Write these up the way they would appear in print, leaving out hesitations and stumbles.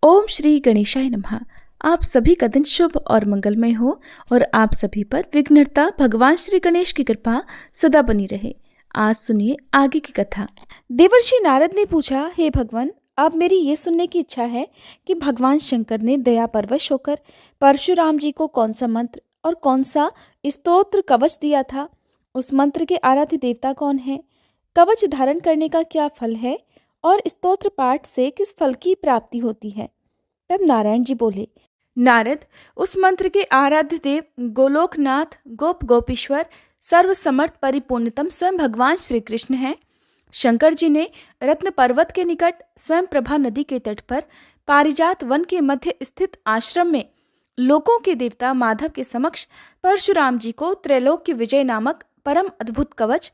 ओम श्री गणेशाय नमः। आप सभी का दिन शुभ और मंगलमय हो और आप सभी पर विघ्नहर्ता भगवान श्री गणेश की कृपा सदा बनी रहे। आज सुनिए आगे की कथा। देवर्षि नारद ने पूछा, हे भगवान, अब मेरी ये सुनने की इच्छा है कि भगवान शंकर ने दया परवश होकर परशुराम जी को कौन सा मंत्र और कौन सा स्तोत्र कवच दिया था। उस मंत्र के आराध्य देवता कौन है, कवच धारण करने का क्या फल है और स्तोत्र पाठ से किस फल की प्राप्ति होती है। तब नारायण जी बोले, नारद, उस मंत्र के आराध्य देव गोलोकनाथ गोप गोपीश्वर सर्वसमर्थ परिपूर्णतम स्वयं भगवान श्री कृष्ण हैं। शंकर जी ने रत्न पर्वत के निकट स्वयं प्रभा नदी के तट पर पारिजात वन के मध्य स्थित आश्रम में लोकों के देवता माधव के समक्ष परशुराम जी को त्रैलोक्य विजय नामक परम अद्भुत कवच,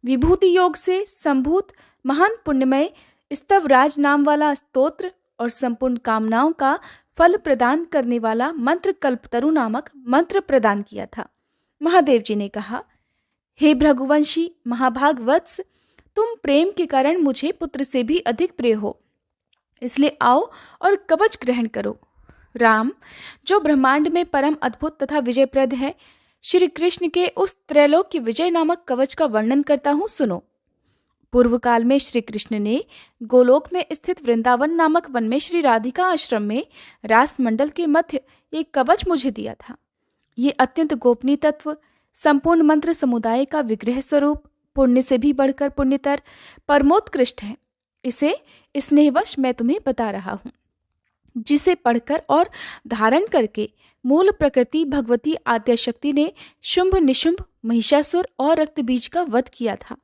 विभूति योग से संभूत महान पुण्यमय स्तवराज नाम वाला स्तोत्र और संपूर्ण कामनाओं का फल प्रदान करने वाला मंत्र कल्पतरु नामक मंत्र प्रदान किया था। महादेव जी ने कहा, हे भृगुवंशी महाभाग वत्स, तुम प्रेम के कारण मुझे पुत्र से भी अधिक प्रिय हो, इसलिए आओ और कवच ग्रहण करो। राम, जो ब्रह्मांड में परम अद्भुत तथा विजयप्रद है, श्री कृष्ण के उस त्रैलोक्य विजय नामक कवच का वर्णन करता हूँ, सुनो। पूर्व काल में श्री कृष्ण ने गोलोक में स्थित वृंदावन नामक वन में श्री राधिका आश्रम में रास मंडल के मध्य एक कवच मुझे दिया था। ये अत्यंत गोपनीय तत्व संपूर्ण मंत्र समुदाय का विग्रह स्वरूप, पुण्य से भी बढ़कर पुण्यतर, परमोत्कृष्ट है। इसे स्नेहवश मैं तुम्हें बता रहा हूँ, जिसे पढ़कर और धारण करके मूल प्रकृति भगवती आद्यशक्ति ने शुंभ निशुंभ महिषासुर और रक्तबीज का वध किया था,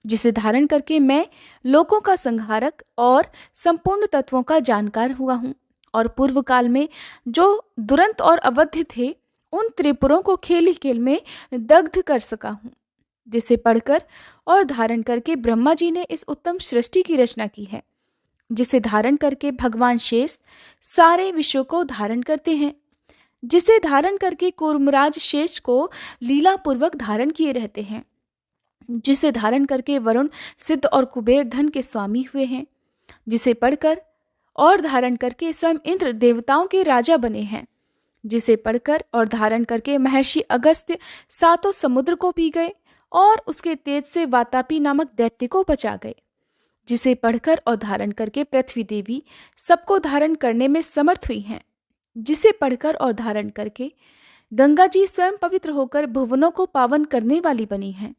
जिसे धारण करके मैं लोकों का संहारक और संपूर्ण तत्वों का जानकार हुआ हूँ, और पूर्व काल में जो दुरंत और अवध्य थे उन त्रिपुरों को खेल ही खेल में दग्ध कर सका हूँ, जिसे पढ़कर और धारण करके ब्रह्मा जी ने इस उत्तम सृष्टि की रचना की है, जिसे धारण करके भगवान शेष सारे विश्व को धारण करते हैं, जिसे धारण करके कूर्मराज शेष को लीलापूर्वक धारण किए रहते हैं, जिसे धारण करके वरुण सिद्ध और कुबेर धन के स्वामी हुए हैं, जिसे पढ़कर और धारण करके स्वयं इंद्र देवताओं के राजा बने हैं, जिसे पढ़कर और धारण करके महर्षि अगस्त्य सातों समुद्र को पी गए और उसके तेज से वातापी नामक दैत्य को बचा गए, जिसे पढ़कर और धारण करके पृथ्वी देवी सबको धारण करने में समर्थ हुई हैं, जिसे पढ़कर और धारण करके गंगा जी स्वयं पवित्र होकर भुवनों को पावन करने वाली बनी हैं,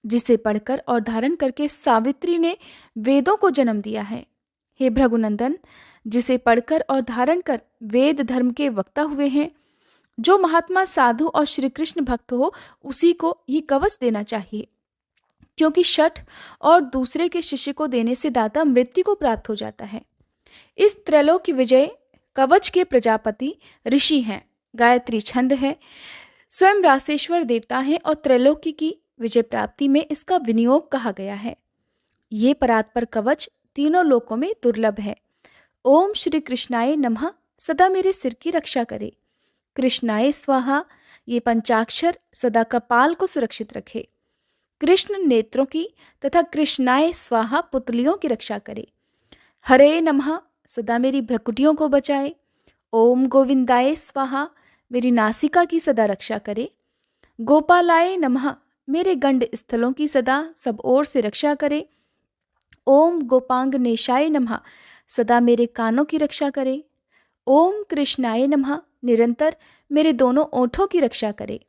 जिसे पढ़कर और धारण करके सावित्री ने वेदों को जन्म दिया है। हे भृगुनंदन, जिसे पढ़कर और धारण कर वेद धर्म के वक्ता हुए हैं, जो महात्मा साधु और श्री कृष्ण भक्त हो उसी को ये कवच देना चाहिए, क्योंकि छठ और दूसरे के शिष्य को देने से दाता मृत्यु को प्राप्त हो जाता है। इस त्रैलोक्य विजय कवच के प्रजापति ऋषि हैं, गायत्री छंद है, स्वयं रासेश्वर देवता हैं और त्रैलोक्य की विजय प्राप्ति में इसका विनियोग कहा गया है। ये परात्पर कवच तीनों लोकों में दुर्लभ है। ओम श्री कृष्णाय नमः सदा मेरे सिर की रक्षा करे। कृष्णाय स्वाहा, ये पंचाक्षर सदा कपाल को सुरक्षित रखे। कृष्ण नेत्रों की तथा कृष्णाय स्वाहा पुतलियों की रक्षा करे। हरे नमः, सदा मेरी भ्रकुटियों को बचाए। ओम गोविंदाय स्वाहा, मेरी नासिका की सदा रक्षा करे। गोपालाय नमः, मेरे गंड स्थलों की सदा सब ओर से रक्षा करे। ओम गोपांग नेशाय नमः, सदा मेरे कानों की रक्षा करे। ओम कृष्णाय नमः, निरंतर मेरे दोनों ओठों की रक्षा करे।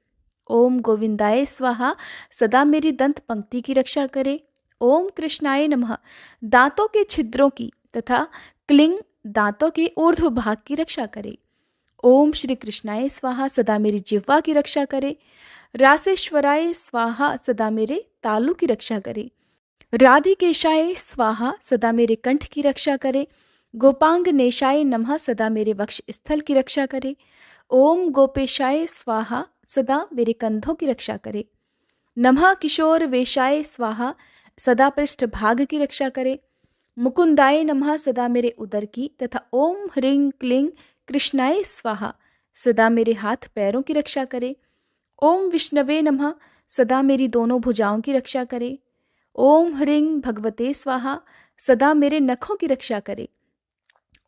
ओम गोविंदाय स्वाहा, सदा मेरी दंत पंक्ति की रक्षा करे। ओम कृष्णाय नमः, दांतों के छिद्रों की तथा क्लिंग दांतों के ऊर्ध्व भाग की रक्षा करे। ओम श्री कृष्णाय स्वाहा, सदा मेरी जिह्वा की रक्षा करे। रासेश्वराय स्वाहा, सदा मेरे तालु की रक्षा करे। राधिकेशाय स्वाहा, सदा मेरे कंठ की रक्षा करे। गोपांग नेशाय नमः, सदा मेरे वक्ष स्थल की रक्षा करे। ओम गोपेशाय स्वाहा, सदा मेरे कंधों की रक्षा करे। नमः किशोर वेशाय स्वाहा, सदा पृष्ठ भाग की रक्षा करे। मुकुंदाय नमः, सदा मेरे उदर की तथा ओम ह्रीं क्लीं कृष्णाय स्वाहा, सदा मेरे हाथ पैरों की रक्षा करे। ओम विष्णवे नमः, सदा मेरी दोनों भुजाओं की रक्षा करे। ओम ह्रीं भगवते स्वाहा, सदा मेरे नखों की रक्षा करे।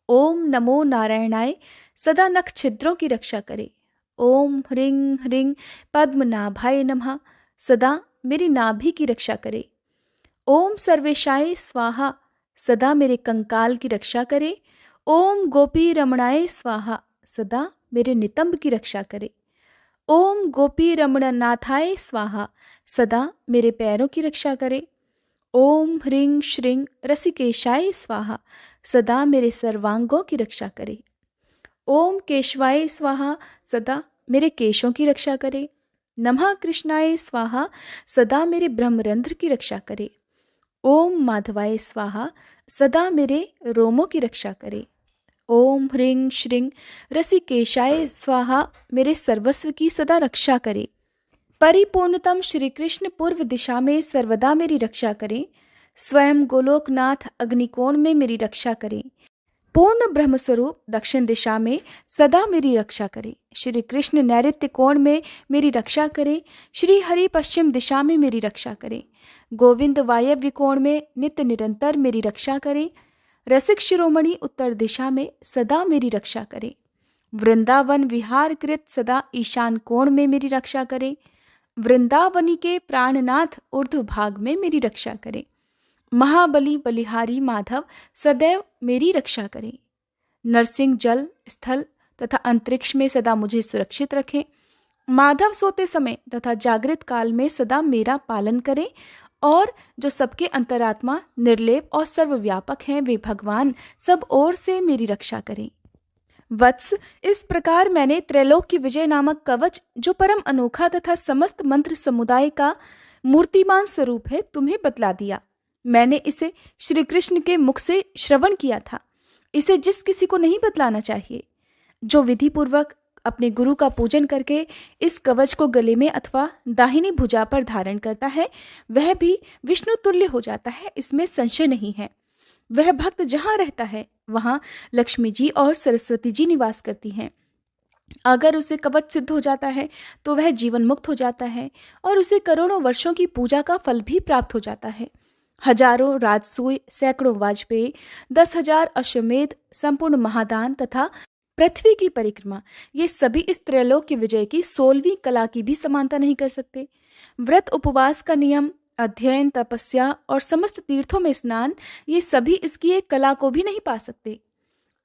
ओम नमो नारायणाय सदा नख छिद्रों की रक्षा करे। ओम ह्रीं ह्रीं पद्मनाभाय नमः सदा मेरी नाभि की रक्षा करे। ओम सर्वेशाय स्वाहा सदा मेरे कंकाल की रक्षा करे। ओम गोपी रमणाय स्वाहा सदा मेरे नितंब की रक्षा करे। ओम गोपी रमणनाथाय स्वाहा सदा मेरे पैरों की रक्षा करे। ओम ह्रीं श्रीं रसिकेशाय स्वाहा सदा मेरे सर्वांगों की रक्षा करे। ओम केशवाय स्वाहा सदा मेरे केशों की रक्षा करे। नमः कृष्णाय स्वाहा सदा मेरे ब्रह्मरंध्र की रक्षा करे। ओम माधवाय स्वाहा सदा मेरे रोमों की रक्षा करे। ओम ह्रीं श्रीं रसिकेशाय स्वाहा मेरे सर्वस्व की सदा रक्षा करे। परिपूर्णतम श्री कृष्ण पूर्व दिशा में सर्वदा मेरी रक्षा करें। स्वयं गोलोकनाथ अग्निकोण में मेरी रक्षा करें। पूर्ण ब्रह्मस्वरूप दक्षिण दिशा में सदा मेरी रक्षा करें। श्री कृष्ण नैऋत्य कोण में मेरी रक्षा करें। श्री हरि पश्चिम दिशा में मेरी रक्षा करें। गोविंद वायव्य कोण में नित्य निरंतर मेरी रक्षा करें। रसिक शिरोमणि उत्तर दिशा में सदा मेरी रक्षा करें। वृंदावन विहार कृत सदा ईशान कोण में मेरी रक्षा करें। वृंदावनी के प्राणनाथ ऊर्ध्व भाग में मेरी रक्षा करें। महाबली बलिहारी माधव सदैव मेरी रक्षा करें। नरसिंह जल स्थल तथा अंतरिक्ष में सदा मुझे सुरक्षित रखें। माधव सोते समय तथा जागृत काल में सदा मेरा पालन करें। और जो सबके अंतरात्मा निर्लेप और सर्वव्यापक हैं वे भगवान सब ओर से मेरी रक्षा करें। वत्स, इस प्रकार मैंने त्रैलोक की विजय नामक कवच जो परम अनोखा तथा समस्त मंत्र समुदाय का मूर्तिमान स्वरूप है तुम्हें बतला दिया। मैंने इसे श्री कृष्ण के मुख से श्रवण किया था। इसे जिस किसी को नहीं बतलाना चाहिए। जो विधि पूर्वक अपने गुरु का पूजन करके इस कवच को गले में अथवा दाहिनी भुजा पर धारण करता है वह भी विष्णु तुल्य हो जाता है, इसमें संशय नहीं है। वह भक्त जहाँ रहता है वहाँ लक्ष्मी जी और सरस्वती जी निवास करती हैं। अगर उसे कवच सिद्ध हो जाता है तो वह जीवन मुक्त हो जाता है और उसे करोड़ों वर्षों की पूजा का फल भी प्राप्त हो जाता है। हजारों राजसूय, सैकड़ों वाजपेयी, 10,000 अश्वमेध, संपूर्ण महादान तथा पृथ्वी की परिक्रमा, ये सभी इस त्रैलोक की विजय की 16वीं कला की भी समानता नहीं कर सकते। व्रत उपवास का नियम, अध्ययन, तपस्या और समस्त तीर्थों में स्नान, ये सभी इसकी एक कला को भी नहीं पा सकते।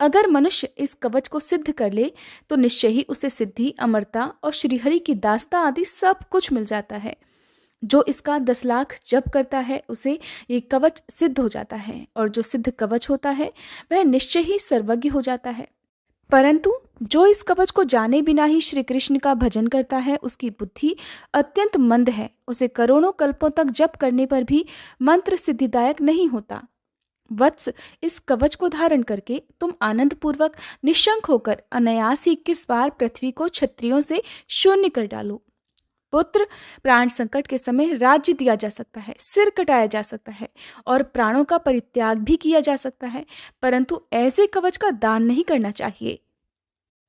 अगर मनुष्य इस कवच को सिद्ध कर ले तो निश्चय ही उसे सिद्धि, अमरता और श्रीहरि की दास्ता आदि सब कुछ मिल जाता है। जो इसका 10 लाख जप करता है उसे ये कवच सिद्ध हो जाता है और जो सिद्ध कवच होता है वह निश्चय ही सर्वज्ञ हो जाता है। परंतु जो इस कवच को जाने बिना ही श्री कृष्ण का भजन करता है उसकी बुद्धि अत्यंत मंद है। उसे करोड़ों कल्पों तक जप करने पर भी मंत्र सिद्धिदायक नहीं होता। वत्स, इस कवच को धारण करके तुम आनंद पूर्वक निशंक होकर अनायास ही 21 बार पृथ्वी को क्षत्रियों से शून्य कर डालो। पुत्र, प्राण संकट के समय राज्य दिया जा सकता है, सिर कटाया जा सकता है और प्राणों का परित्याग भी किया जा सकता है, परंतु ऐसे कवच का दान नहीं करना चाहिए।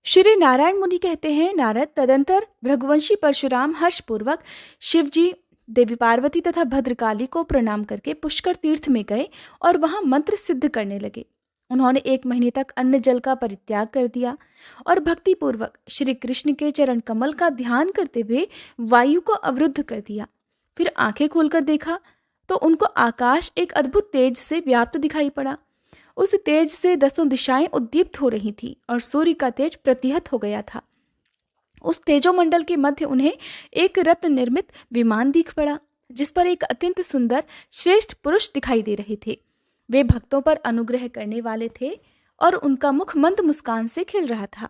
श्री नारायण मुनि कहते हैं, नारद, तदंतर भृगुवंशी परशुराम हर्षपूर्वक शिवजी, देवी पार्वती तथा भद्रकाली को प्रणाम करके पुष्कर तीर्थ में गए और वहां मंत्र सिद्ध करने लगे। उन्होंने 1 महीने तक अन्न जल का परित्याग कर दिया और भक्ति पूर्वक श्री कृष्ण के चरण कमल का ध्यान करते हुए वायु को अवरुद्ध कर दिया। फिर आंखें खोलकर देखा तो उनको आकाश एक अद्भुत तेज से व्याप्त दिखाई पड़ा। उस तेज से 10 दिशाएं उद्दीप्त हो रही थी और सूर्य का तेज प्रतिहत हो गया था। उस तेजोमंडल के मध्य उन्हें एक रत्न निर्मित विमान दिख पड़ा जिस पर एक अत्यंत सुंदर श्रेष्ठ पुरुष दिखाई दे रहे थे। वे भक्तों पर अनुग्रह करने वाले थे और उनका मुख मंद मुस्कान से खिल रहा था।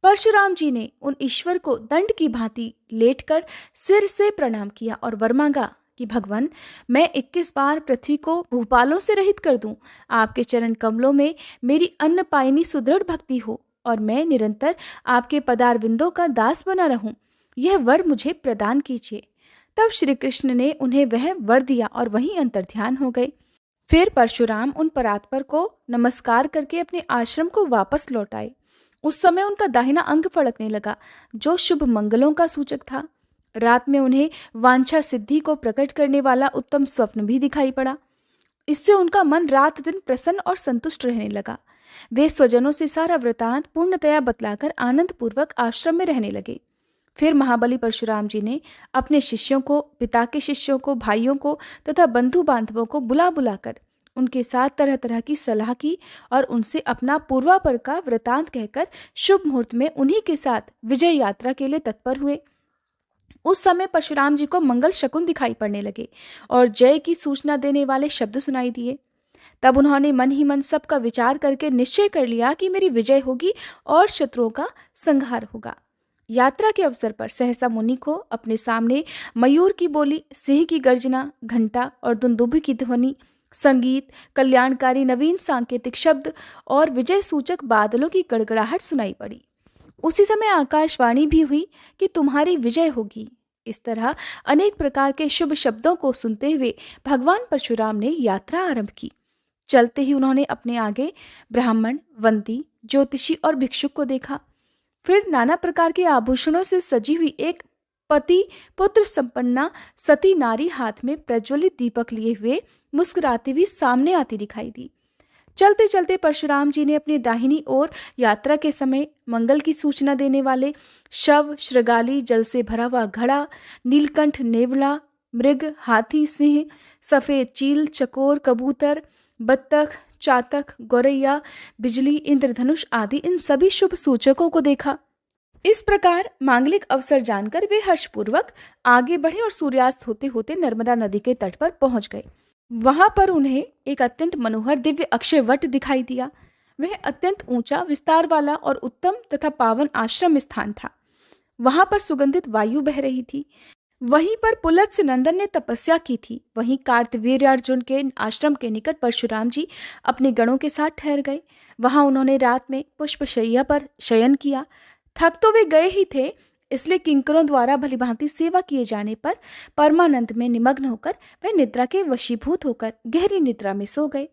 परशुराम जी ने उन ईश्वर को दंड की भांति लेटकर सिर से प्रणाम किया और वर मांगा कि भगवान, मैं 21 बार पृथ्वी को भूपालों से रहित कर दूं। आपके चरण कमलों में मेरी अन्न पायनी सुदृढ़ भक्ति हो और मैं निरंतर आपके पदारविंदों का दास बना रहूं। यह वर मुझे प्रदान कीजिए। तब श्री कृष्ण ने उन्हें वह वर दिया और वहीं अंतर्ध्यान हो गए। फिर परशुराम उन परात्पर को नमस्कार करके अपने आश्रम को वापस लौट आए। उस समय उनका दाहिना अंग फड़कने लगा जो शुभ मंगलों का सूचक था। रात में उन्हें वांछा सिद्धि को प्रकट करने वाला उत्तम स्वप्न भी दिखाई पड़ा। इससे उनका मन रात दिन प्रसन्न और संतुष्ट रहने लगा। वे स्वजनों से सारा वृतांत पूर्णतया बतलाकर आनंद पूर्वक आश्रम में रहने लगे। फिर महाबली परशुराम जी ने अपने शिष्यों को, पिता के शिष्यों को, भाइयों को तथा बंधु बांधवों को बुला बुलाकर उनके साथ तरह तरह की सलाह की और उनसे अपना पूर्वापर का वृतांत कहकर शुभ मुहूर्त में उन्हीं के साथ विजय यात्रा के लिए तत्पर हुए। उस समय परशुराम जी को मंगल शकुन दिखाई पड़ने लगे और जय की सूचना देने वाले शब्द सुनाई दिए। तब उन्होंने मन ही मन सबका विचार करके निश्चय कर लिया कि मेरी विजय होगी और शत्रुओं का संहार होगा। यात्रा के अवसर पर सहसा मुनि को अपने सामने मयूर की बोली, सिंह की गर्जना, घंटा और दुंदुभि की ध्वनि, संगीत, कल्याणकारी नवीन सांकेतिक शब्द और विजय सूचक बादलों की गड़गड़ाहट सुनाई पड़ी। उसी समय आकाशवाणी भी हुई कि तुम्हारी विजय होगी। इस तरह अनेक प्रकार के शुभ शब्दों को सुनते हुए भगवान परशुराम ने यात्रा आरंभ की। चलते ही उन्होंने अपने आगे ब्राह्मण, वंदी, ज्योतिषी और भिक्षुक को देखा। फिर नाना प्रकार के आभूषणों से सजी हुई एक पति पुत्र संपन्ना सती नारी हाथ में प्रज्वलित दीपक लिए हुए मुस्कुराती हुई सामने आती दिखाई दी। चलते चलते परशुराम जी ने अपनी दाहिनी ओर यात्रा के समय मंगल की सूचना देने वाले शव, श्रृगाली, जल से भरा हुआ घड़ा, नीलकंठ, नेवला, मृग, हाथी, सिंह, सफेद चील, चकोर, कबूतर, बत्तख, चातक, गौरैया, बिजली, इंद्रधनुष आदि इन सभी शुभ सूचकों को देखा। इस प्रकार मांगलिक अवसर जानकर वे हर्षपूर्वक आगे बढ़े और सूर्यास्त होते होते नर्मदा नदी के तट पर पहुंच गए। वहां पर उन्हें एक अत्यंत मनोहर दिव्य अक्षय वट दिखाई दिया। वह अत्यंत ऊंचा, विस्तार वाला और उत्तम तथा पावन आश्रम स्थान था। वहां पर सुगंधित वायु बह रही थी। वहीं पर पुलत्स्य नंदन ने तपस्या की थी। वहीं कार्तवीर्यार्जुन के आश्रम के निकट परशुराम जी अपने गणों के साथ ठहर गए। वहां उन्होंने रात में पुष्पशैया पर शयन किया। थक तो वे गए ही थे, इसलिए किंकरों द्वारा भलीभांति सेवा किए जाने पर परमानंद में निमग्न होकर वे निद्रा के वशीभूत होकर गहरी निद्रा में सो गए।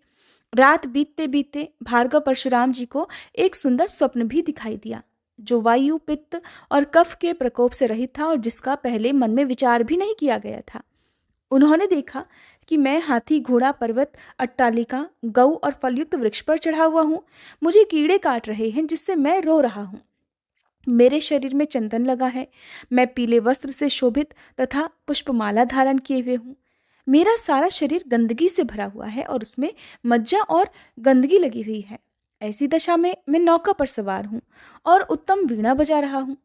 रात बीतते बीतते भार्गव परशुराम जी को एक सुंदर स्वप्न भी दिखाई दिया, जो वायु, पित्त और कफ के प्रकोप से रहित था और जिसका पहले मन में विचार भी नहीं किया गया था। उन्होंने देखा कि मैं हाथी, घोड़ा, पर्वत, अट्टालिका, गौ और फलयुक्त वृक्ष पर चढ़ा हुआ हूँ। मुझे कीड़े काट रहे हैं जिससे मैं रो रहा हूँ। मेरे शरीर में चंदन लगा है। मैं पीले वस्त्र से शोभित तथा पुष्पमाला धारण किए हुए हूँ। मेरा सारा शरीर गंदगी से भरा हुआ है और उसमें मज्जा और गंदगी लगी हुई है। ऐसी दशा में मैं नौका पर सवार हूँ और उत्तम वीणा बजा रहा हूँ।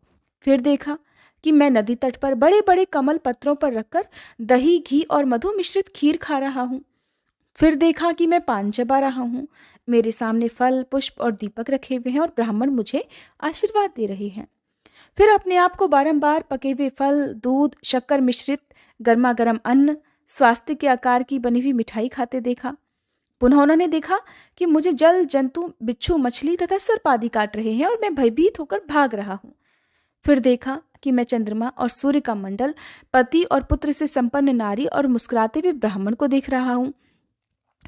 फिर देखा कि मैं नदी तट पर बड़े बड़े कमल पत्रों पर रखकर दही, घी और मधु मिश्रित खीर खा रहा हूँ। फिर देखा कि मैं पान चबा रहा हूँ। मेरे सामने फल, पुष्प और दीपक रखे हुए हैं और ब्राह्मण मुझे आशीर्वाद दे रहे हैं। फिर अपने आप को बारंबार पके हुए फल, दूध, शक्कर मिश्रित गर्मा गर्म अन्न, स्वास्थ्य के आकार की बनी हुई मिठाई खाते देखा। पुनः उन्होंने देखा कि मुझे जल जंतु, बिच्छू, मछली तथा सर्प आदि काट रहे हैं और मैं भयभीत होकर भाग रहा हूँ। फिर देखा कि मैं चंद्रमा और सूर्य का मंडल, पति और पुत्र से संपन्न नारी और मुस्कुराते हुए ब्राह्मण को देख रहा हूँ।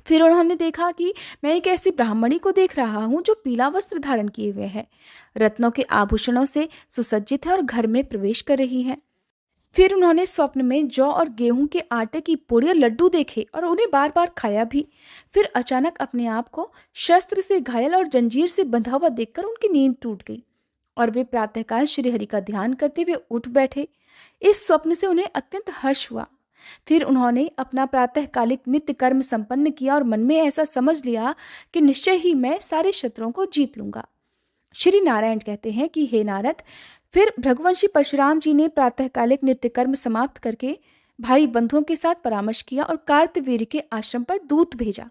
फिर उन्होंने देखा कि मैं एक ऐसी ब्राह्मणी को देख रहा हूँ जो पीला वस्त्र धारण किए हुए है, रत्नों के आभूषणों से सुसज्जित है और घर में प्रवेश कर रही है। फिर उन्होंने स्वप्न में जौ और गेहूं के आटे की पूड़ी और लड्डू देखे और उन्हें बार बार खाया भी। फिर अचानक अपने आप को शस्त्र से घायल और जंजीर से बंधा हुआ देखकर उनकी नींद टूट गई और वे प्रातःकाल श्रीहरि का ध्यान करते हुए उठ बैठे। इस स्वप्न से उन्हें अत्यंत हर्ष हुआ। फिर उन्होंने अपना प्रातःकालिक नित्य कर्म संपन्न किया और मन में ऐसा समझ लिया कि निश्चय ही मैं सारे शत्रुओं को जीत लूंगा। श्री नारायण कहते हैं कि हे नारद, फिर भृगुवंशी परशुराम जी ने प्रातःकालिक नित्य कर्म समाप्त करके भाई बंधुओं के साथ परामर्श किया और कार्तवीर्य के आश्रम पर दूत भेजा।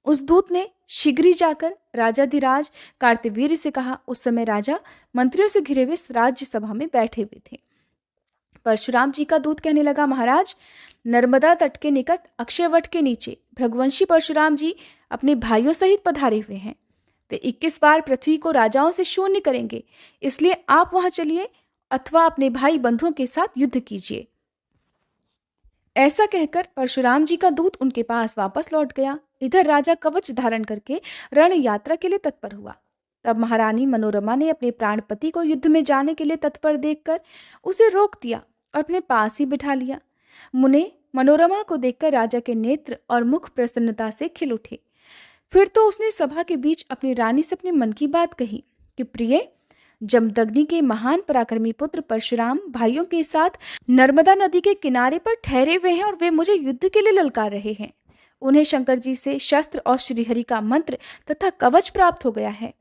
उस दूत ने शीघ्र ही जाकर राजाधिराज कार्तवीर्य से कहा। उस समय राजा मंत्रियों से घिरे हुए राज्य सभा में बैठे हुए थे। परशुराम जी का दूत कहने लगा, महाराज, नर्मदा तट के निकट अक्षयवट के नीचे भृगुवंशी परशुराम जी अपने भाइयों सहित पधारे हुए हैं। वे 21 बार पृथ्वी को राजाओं से शून्य करेंगे, इसलिए आप वहां चलिए अथवा अपने भाई बंधुओं के साथ युद्ध कीजिए। ऐसा कहकर परशुराम जी का दूत उनके पास वापस लौट गया। इधर राजा कवच धारण करके रण यात्रा के लिए तत्पर हुआ। तब महारानी मनोरमा ने अपने प्राणपति को युद्ध में जाने के लिए तत्पर देखकर उसे रोक दिया और अपने पास ही बिठा लिया। मुने मनोरमा को देखकर राजा के नेत्र और मुख प्रसन्नता से खिल उठे। फिर तो उसने सभा के बीच अपनी रानी से अपने मन की बात कही कि प्रिय, जमदग्नि के महान पराक्रमी पुत्र परशुराम भाइयों के साथ नर्मदा नदी के किनारे पर ठहरे हुए हैं और वे मुझे युद्ध के लिए ललकार रहे हैं। उन्हें शंकर जी से शस्त्र और श्रीहरि का मंत्र तथा कवच प्राप्त हो गया है,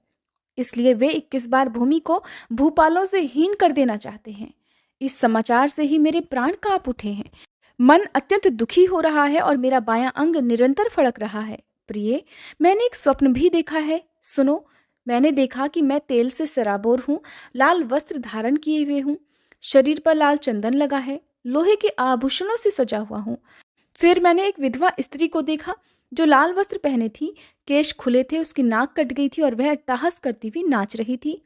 इसलिए वे 21 बार भूमि को भूपालों से हीन कर देना चाहते हैं। इस समाचार से ही मेरे प्राण कांप उठे हैं। मन अत्यंत दुखी हो रहा है और मेरा बायां अंग निरंतर फड़क रहा है। प्रिय, मैंने एक स्वप्न भी देखा है, सुनो। मैंने देखा कि मैं तेल से सराबोर हूँ, लाल वस्त्र धारण किए हुए हूँ, शरीर पर लाल चंदन लगा है, लोहे के आभूषणों से सजा हुआ हूँ। फिर मैंने एक विधवा स्त्री को देखा जो लाल वस्त्र पहने थी, केश खुले थे, उसकी नाक कट गई थी और वह अट्टहास करती हुई नाच रही थी।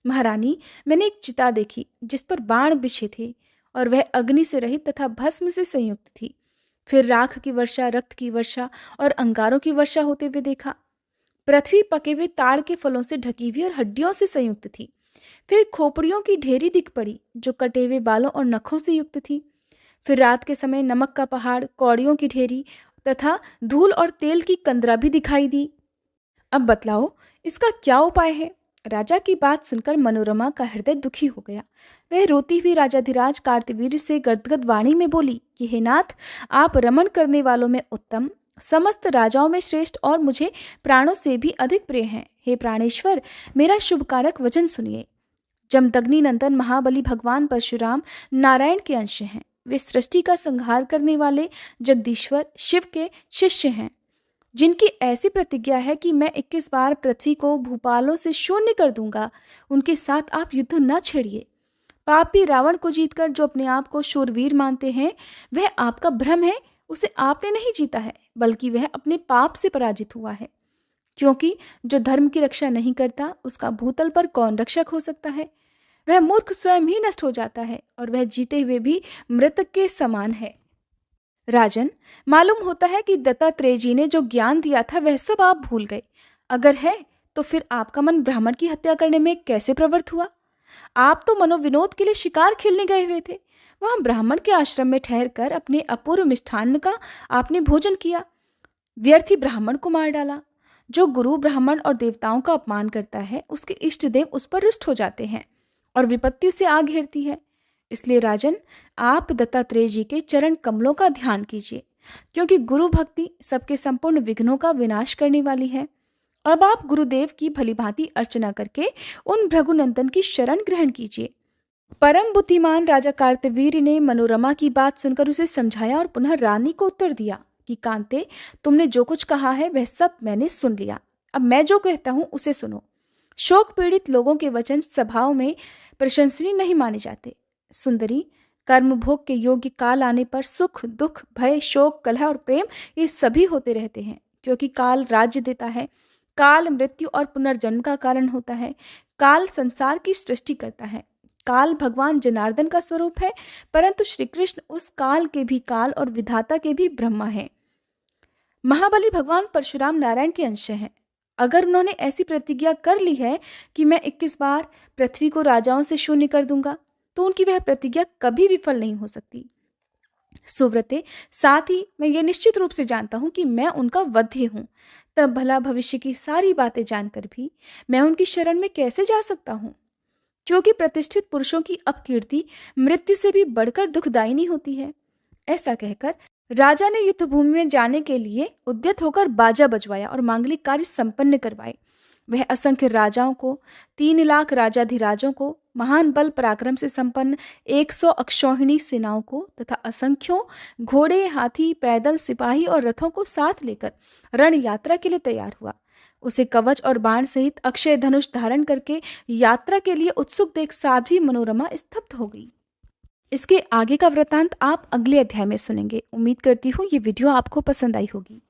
महारानी, मैंने एक चिता देखी जिस पर बाण बिछे थे और वह अग्नि से रहित तथा भस्म से संयुक्त थी। फिर राख की वर्षा, रक्त की वर्षा और अंगारों की वर्षा होते हुए देखा। पृथ्वी पके हुए ताड़ के फलों से ढकी हुई और हड्डियों से संयुक्त थी। फिर खोपड़ियों की ढेरी दिख पड़ी जो कटे हुए बालों और नखों से युक्त थी। फिर रात के समय नमक का पहाड़, कौड़ियों की ढेरी तथा धूल और तेल की कंदरा भी दिखाई दी। अब बतलाओ, इसका क्या उपाय है? राजा की बात सुनकर मनोरमा का हृदय दुखी हो गया। वह रोती हुई राजाधिराज कार्तवीर्य से गदगद वाणी में बोली कि हे नाथ, आप रमण करने वालों में उत्तम, समस्त राजाओं में श्रेष्ठ और मुझे प्राणों से भी अधिक प्रिय हैं। हे प्राणेश्वर, मेरा शुभकारक वचन सुनिए। जमदग्नि नंदन महाबली भगवान परशुराम नारायण के अंश हैं। वे सृष्टि का संहार करने वाले जगदीश्वर शिव के शिष्य हैं, जिनकी ऐसी प्रतिज्ञा है कि मैं 21 बार पृथ्वी को भूपालों से शून्य कर दूंगा। उनके साथ आप युद्ध न छेड़िए। पापी रावण को जीतकर जो अपने आप को शूरवीर मानते हैं, वह आपका भ्रम है। उसे आपने नहीं जीता है, बल्कि वह अपने पाप से पराजित हुआ है। क्योंकि जो धर्म की रक्षा नहीं करता, उसका भूतल पर कौन रक्षक हो सकता है? वह मूर्ख स्वयं ही नष्ट हो जाता है और वह जीते हुए भी मृतक के समान है। राजन, मालूम होता है कि दत्तात्रेय जी ने जो ज्ञान दिया था वह सब आप भूल गए। अगर है तो फिर आपका मन ब्राह्मण की हत्या करने में कैसे प्रवृत्त हुआ? आप तो मनोविनोद के लिए शिकार खेलने गए हुए थे। वहां ब्राह्मण के आश्रम में ठहरकर अपने अपूर्व मिष्ठान्न का आपने भोजन किया, व्यर्थी ब्राह्मण को मार डाला। जो गुरु ब्राह्मण और देवताओं का अपमान करता है, उसके इष्ट देव उस पर रुष्ट हो जाते हैं और विपत्ति उसे आ घेरती है। इसलिए राजन, आप दत्तात्रेय जी के चरण कमलों का ध्यान कीजिए, क्योंकि गुरु भक्ति सबके संपूर्ण विघ्नों का विनाश करने वाली है। अब आप गुरुदेव की भलीभांति अर्चना करके उन भृगुनंदन की शरण ग्रहण कीजिए। परम बुद्धिमान राजा कार्तवीर्य ने मनोरमा की बात सुनकर उसे समझाया और पुनः रानी को उत्तर दिया कि कांते, तुमने जो कुछ कहा है वह सब मैंने सुन लिया। अब मैं जो कहता हूँ उसे सुनो। शोक पीड़ित लोगों के वचन सभाओं में प्रशंसनीय नहीं माने जाते। सुंदरी, कर्म भोग के योग्य काल आने पर सुख, दुख, भय, शोक, कलह और प्रेम ये सभी होते रहते हैं, क्योंकि काल राज्य देता है। काल मृत्यु और पुनर्जन्म का कारण होता है। काल संसार की सृष्टि करता है। काल भगवान जनार्दन का स्वरूप है, परंतु श्री कृष्ण उस काल के भी काल और विधाता के भी ब्रह्मा है। महाबली भगवान परशुराम नारायण के अंश हैं। अगर उन्होंने ऐसी प्रतिज्ञा कर ली है कि मैं 21 बार पृथ्वी को राजाओं से शून्य कर दूंगा, तो उनकी वह प्रतिज्ञा कभी विफल नहीं हो सकती। सुव्रते, साथ ही मैं ये निश्चित रूप से जानता हूं कि मैं उनका वध्य हूं। तब भला भविष्य की सारी बातें जानकर भी मैं उनकी शरण में कैसे जा सकता हूं? क्योंकि प्रतिष्ठित पुरुषों की अपकीर्ति मृत्यु से भी बढ़कर दुखदायिनी होती है। ऐसा कहकर राजा ने युद्ध भूमि में जाने के लिए उद्यत होकर बाजा बजवाया और मांगलिक कार्य संपन्न करवाए। वह असंख्य राजाओं को, 3 लाख राजाधिराजों को, महान बल पराक्रम से संपन्न 100 अक्षौहिणी सेनाओं को तथा असंख्यों घोड़े, हाथी, पैदल, सिपाही और रथों को साथ लेकर रण यात्रा के लिए तैयार हुआ। उसे कवच और बाण सहित अक्षय धनुष धारण करके यात्रा के लिए उत्सुक देख साध्वी मनोरमा स्तब्ध हो गई। इसके आगे का वृतांत आप अगले अध्याय में सुनेंगे। उम्मीद करती हूँ ये वीडियो आपको पसंद आई होगी।